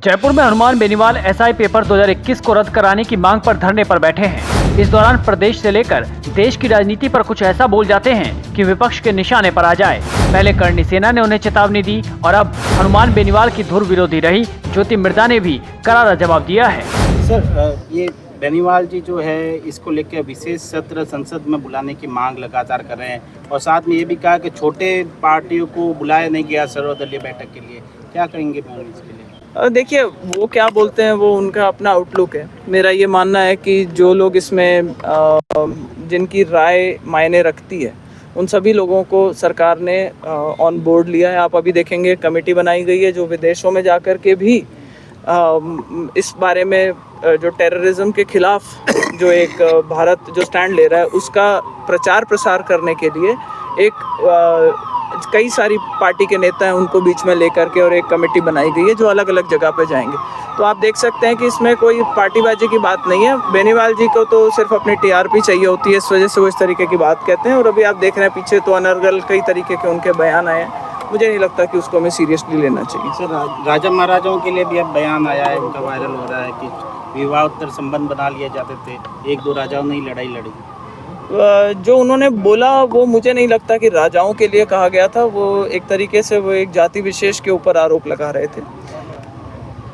जयपुर में Hanuman Beniwal SI paper 2021 को रद्द कराने की मांग पर धरने पर बैठे हैं। इस दौरान प्रदेश से लेकर देश की राजनीति पर कुछ ऐसा बोल जाते हैं कि विपक्ष के निशाने पर आ जाए। पहले करणी सेना ने उन्हें चेतावनी दी और अब हनुमान बेनीवाल की धुर विरोधी रही ज्योति मिर्धा ने भी करारा जवाब दिया है। सर, ये बेनीवाल जी जो है इसको लेकर विशेष सत्र संसद में बुलाने की मांग लगातार कर रहे हैं और साथ में ये भी कहा कि छोटे पार्टियों को बुलाया नहीं गया सर्वदलीय बैठक के लिए। क्या कहेंगे मैम इसके लिए? देखिए, वो क्या बोलते हैं वो उनका अपना आउटलुक है। मेरा ये मानना है कि जो लोग इसमें जिनकी राय मायने रखती है उन सभी लोगों को सरकार ने ऑन बोर्ड लिया है। आप अभी देखेंगे कमेटी बनाई गई है जो विदेशों में जाकर के भी इस बारे में जो टेररिज्म के खिलाफ जो एक भारत जो स्टैंड ले रहा है उसका प्रचार प्रसार करने के लिए एक कई सारी पार्टी के नेता हैं उनको बीच में लेकर के और एक कमेटी बनाई गई है जो अलग अलग जगह पे जाएंगे। तो आप देख सकते हैं कि इसमें कोई पार्टीबाजी की बात नहीं है। बेनीवाल जी को तो सिर्फ अपनी टीआरपी चाहिए होती है, इस वजह से वो इस तरीके की बात कहते हैं। और अभी आप देख रहे हैं पीछे तो अनर्गल कई तरीके के उनके बयान आए हैं। मुझे नहीं लगता कि उसको हमें सीरियसली लेना चाहिए। सर, राजा महाराजाओं के लिए भी अब बयान आया है, उनका वायरल हो रहा है कि विवाहोत्तर संबंध बना लिए जाते थे, एक दो राजाओं ने ही लड़ाई लड़ी। जो उन्होंने बोला वो मुझे नहीं लगता कि राजाओं के लिए कहा गया था। वो एक तरीके से वो एक जाति विशेष के ऊपर आरोप लगा रहे थे।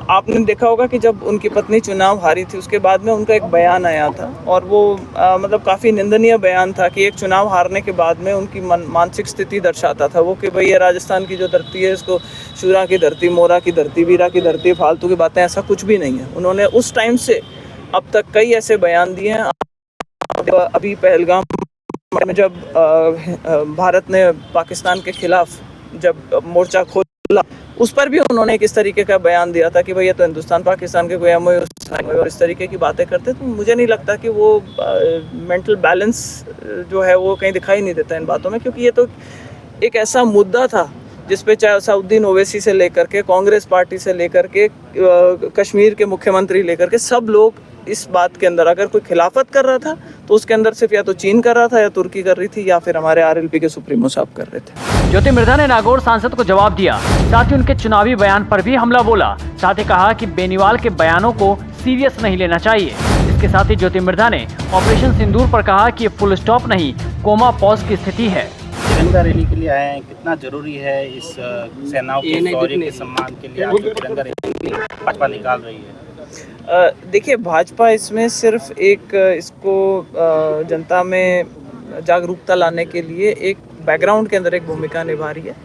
आपने देखा होगा कि जब उनकी पत्नी चुनाव हारी थी उसके बाद में उनका एक बयान आया था और वो मतलब काफ़ी निंदनीय बयान था कि एक चुनाव हारने के बाद में उनकी मानसिक स्थिति दर्शाता था वो कि भाई ये राजस्थान की जो धरती है इसको शूरा की धरती, मोरा की धरती, वीरा की धरती, फालतू की बातें, ऐसा कुछ भी नहीं है। उन्होंने उस टाइम से अब तक कई ऐसे बयान दिए हैं। अभी पहलगाम में जब भारत ने पाकिस्तान के खिलाफ जब मोर्चा खोला उस पर भी उन्होंने एक इस तरीके का बयान दिया था कि भाई ये तो हिंदुस्तान पाकिस्तान के कोई एमओयू और इस तरीके की बातें करते। तो मुझे नहीं लगता कि वो मेंटल बैलेंस जो है वो कहीं दिखाई नहीं देता इन बातों में, क्योंकि ये तो एक ऐसा मुद्दा था जिस पे चाहे असाउद्दीन ओवैसी से लेकर के कांग्रेस पार्टी से लेकर के कश्मीर के मुख्यमंत्री लेकर के सब लोग इस बात के अंदर अगर कोई खिलाफत कर रहा था तो उसके अंदर सिर्फ या तो चीन कर रहा था या तुर्की कर रही थी या फिर हमारे आरएलपी के सुप्रीमो साहब कर रहे थे। ज्योति मिर्धा ने नागौर सांसद को जवाब दिया, साथ ही उनके चुनावी बयान पर भी हमला बोला। साथ ही कहा कि बेनीवाल के बयानों को सीरियस नहीं लेना चाहिए। इसके साथ ही ज्योति मिर्धा ने ऑपरेशन सिंदूर पर कहा कि ये फुल स्टॉप नहीं, कोमा पॉज की स्थिति है। तिरंगा रैली के लिए आए हैं, कितना जरूरी है इस सेनाओं के शौर्य के सम्मान के लिए आपको तिरंगा रैली भाजपा निकाल रही है? देखिए, भाजपा इसमें सिर्फ एक इसको जनता में जागरूकता लाने के लिए एक बैकग्राउंड के अंदर एक भूमिका निभा रही है।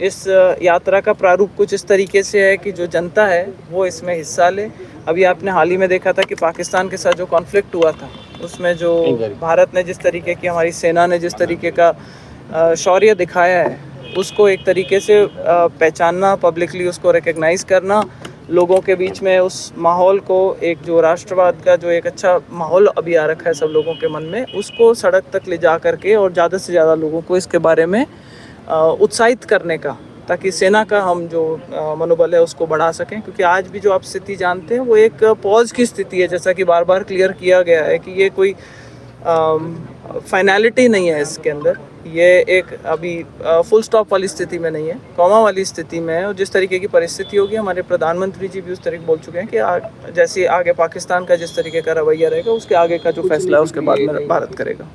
इस यात्रा का प्रारूप कुछ इस तरीके से है कि जो जनता है वो इसमें हिस्सा ले। अभी आपने हाल ही में देखा था कि पाकिस्तान के साथ जो कॉन्फ्लिक्ट हुआ था उसमें जो भारत ने जिस तरीके की, हमारी सेना ने जिस तरीके का शौर्य दिखाया है उसको एक तरीके से पहचानना, पब्लिकली उसको रिकग्नाइज़ करना, लोगों के बीच में उस माहौल को, एक जो राष्ट्रवाद का जो एक अच्छा माहौल अभी आ रखा है सब लोगों के मन में, उसको सड़क तक ले जा करके और ज़्यादा से ज़्यादा लोगों को इसके बारे में उत्साहित करने का, ताकि सेना का हम जो मनोबल है उसको बढ़ा सकें। क्योंकि आज भी जो आप स्थिति जानते हैं वो एक पॉज की स्थिति है, जैसा कि बार बार क्लियर किया गया है कि ये कोई फाइनलिटी नहीं है इसके अंदर। ये एक अभी फुल स्टॉप वाली स्थिति में नहीं है, कॉमा वाली स्थिति में है। और जिस तरीके की परिस्थिति होगी, हमारे प्रधानमंत्री जी भी उस तरीके बोल चुके हैं कि जैसे आगे पाकिस्तान का जिस तरीके का रवैया रहेगा उसके आगे का जो फैसला है उसके बाद में भारत करेगा।